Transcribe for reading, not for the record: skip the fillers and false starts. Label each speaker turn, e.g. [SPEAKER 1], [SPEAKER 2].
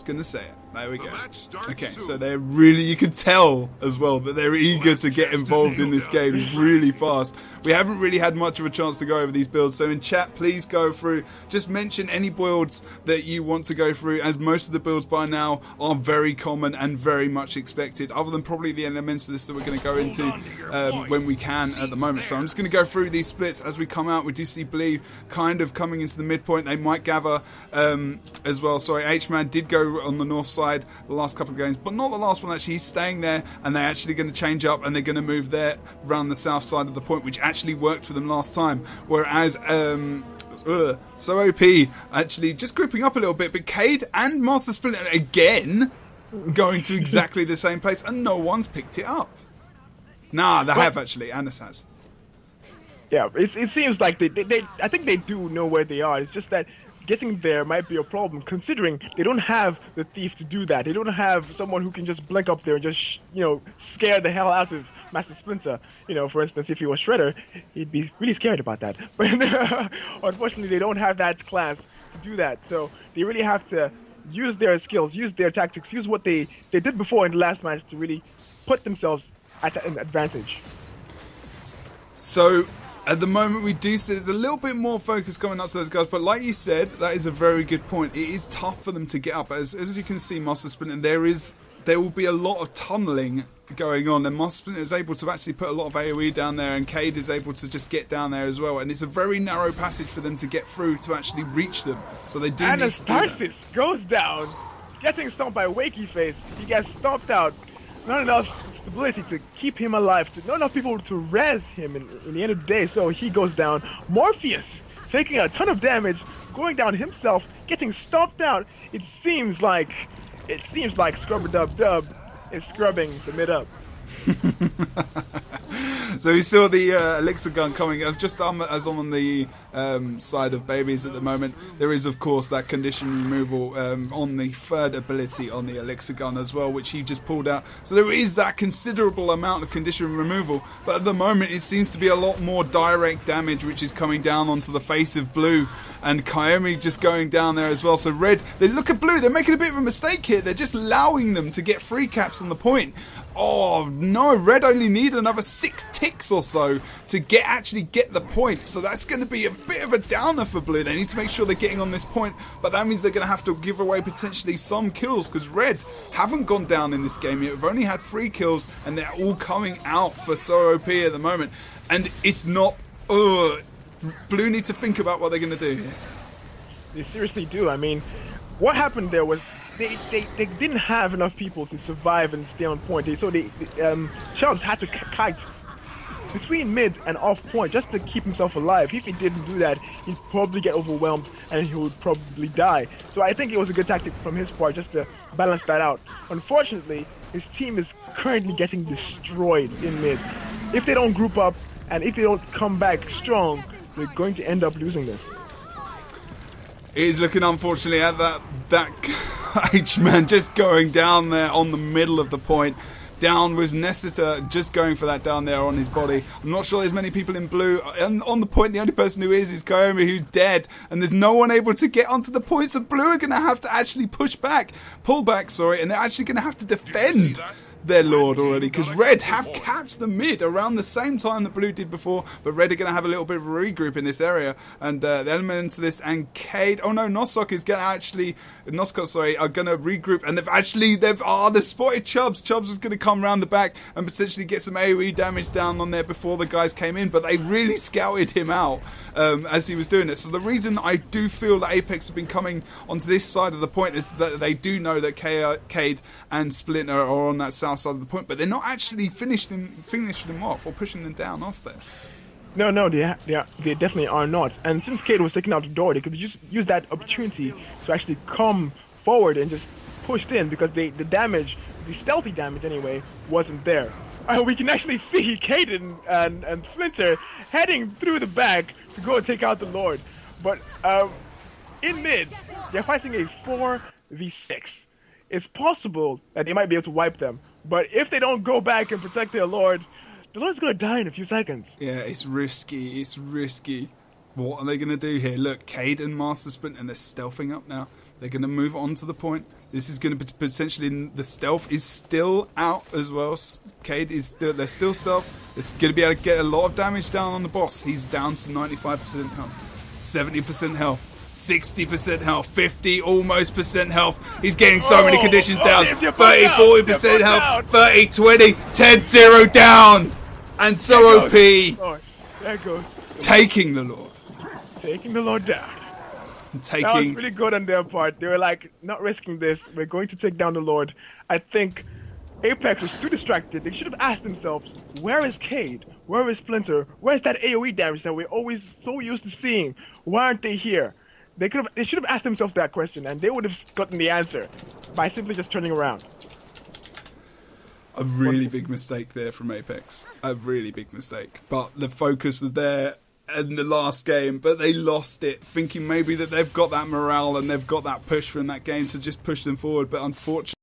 [SPEAKER 1] going to say it. There we go. Okay, so they're really, you can tell as well that they're eager to get involved in this game really fast. We haven't really had much of a chance to go over these builds, so in chat, please go through. Just mention any builds that you want to go through, as most of the builds by now are very common and very much expected, other than probably the elementalists that we're going to go into when we can at the moment. So I'm just going to go through these splits as we come out. We do see Blue kind of coming into the midpoint. They might gather as well. Sorry, H-Man did go on the north side the last couple of games, but not the last one actually. He's staying there, and they're actually going to change up, and they're going to move there around the south side of the point, which actually worked for them last time. Whereas so OP actually just grouping up a little bit, but Cade and Master Splinter again going to exactly the same place, and no one's picked it up. Nah, they have actually. Anis has.
[SPEAKER 2] Yeah, it seems like they I think they do know where they are. It's just that getting there might be a problem, considering they don't have the thief to do that. They don't have someone who can just blink up there and just, scare the hell out of Master Splinter. For instance, if he was Shredder, he'd be really scared about that. But unfortunately, they don't have that class to do that. So they really have to use their skills, use their tactics, use what they did before in the last match to really put themselves at an advantage.
[SPEAKER 1] So at the moment, we do see there's a little bit more focus coming up to those guys, but like you said, that is a very good point. It is tough for them to get up. As you can see, Master Splinter, there will be a lot of tunneling going on, and Master Splinter is able to actually put a lot of AoE down there, and Cade is able to just get down there as well, and it's a very narrow passage for them to get through to actually reach them. So they do need to do that.
[SPEAKER 2] Anastasis goes down. He's getting stomped by Wakey Face. He gets stomped out. Not enough stability to keep him alive, not enough people to res him in the end of the day, so he goes down. Morpheus taking a ton of damage, going down himself, getting stomped out. It seems like Scrubber Dub Dub is scrubbing the mid up.
[SPEAKER 1] So we saw the elixir gun coming just as on the side of babies at the moment. There is, of course, that condition removal on the third ability on the elixir gun as well, which he just pulled out. So there is that considerable amount of condition removal, but at the moment it seems to be a lot more direct damage which is coming down onto the face of Blue, and Kaomi just going down there as well. So Red, they look at Blue, they're making a bit of a mistake here. They're just allowing them to get free caps on the point. Oh no, Red only need another 6 ticks or so to actually get the point. So that's going to be a bit of a downer for Blue. They need to make sure they're getting on this point, but that means they're going to have to give away potentially some kills, because Red haven't gone down in this game yet. We've only had 3 kills, and they're all coming out for So OP at the moment. And it's not... Blue need to think about what they're going to do here.
[SPEAKER 2] They seriously do. I mean, what happened there was they didn't have enough people to survive and stay on point. Chubbs had to kite between mid and off point just to keep himself alive. If he didn't do that, he'd probably get overwhelmed and he would probably die. So I think it was a good tactic from his part just to balance that out. Unfortunately, his team is currently getting destroyed in mid. If they don't group up and if they don't come back strong, they're going to end up losing this.
[SPEAKER 1] It is looking, unfortunately, at that H-Man just going down there on the middle of the point. Down with Nessiter just going for that down there on his body. I'm not sure there's many people in Blue. And on the point, the only person who is Kaomi, who's dead. And there's no one able to get onto the point. So Blue are going to have to actually pull back, and they're actually going to have to defend their lord already, because Red have capped the mid around the same time that Blue did before, but Red are going to have a little bit of a regroup in this area, and the Elementalist and Cade, Noskok is going to actually, are going to regroup, and they've spotted Chubbs. Chubbs was going to come around the back and potentially get some AoE damage down on there before the guys came in, but they really scouted him out as he was doing it. So the reason I do feel that Apex have been coming onto this side of the point is that they do know that Cade and Splinter are on that south side of the point, but they're not actually finishing them off or pushing them down off there.
[SPEAKER 2] No, they definitely are not. And since Cade was taking out the door, they could just use that opportunity to actually come forward and just pushed in, because the damage, the stealthy damage anyway, wasn't there. We can actually see Caden and Splinter heading through the back to go and take out the Lord. But in mid, they're fighting a 4v6. It's possible that they might be able to wipe them, but if they don't go back and protect their Lord, the Lord's going to die in a few seconds.
[SPEAKER 1] Yeah, it's risky. What are they going to do here? Look, Cade and Master Splinter, and they're stealthing up now. They're going to move on to the point. This is going to potentially... The stealth is still out as well. Cade is still... They're still stealth. It's going to be able to get a lot of damage down on the boss. He's down to 95% health. 70% health. 60% health, 50 almost percent health. He's getting so many conditions down. 30, 40% health, 30, 20, 10, 0 down. And so OP.
[SPEAKER 2] There goes.
[SPEAKER 1] Taking the Lord.
[SPEAKER 2] Taking the Lord down.
[SPEAKER 1] Taking...
[SPEAKER 2] That was really good on their part. They were like, not risking this. We're going to take down the Lord. I think Apex was too distracted. They should have asked themselves, where is Cade? Where is Splinter? Where's that AoE damage that we're always so used to seeing? Why aren't they here? They should have asked themselves that question, and they would have gotten the answer by simply just turning around.
[SPEAKER 1] A really big mistake there from Apex. A really big mistake. But the focus was there in the last game, but they lost it, thinking maybe that they've got that morale and they've got that push from that game to just push them forward. But unfortunately,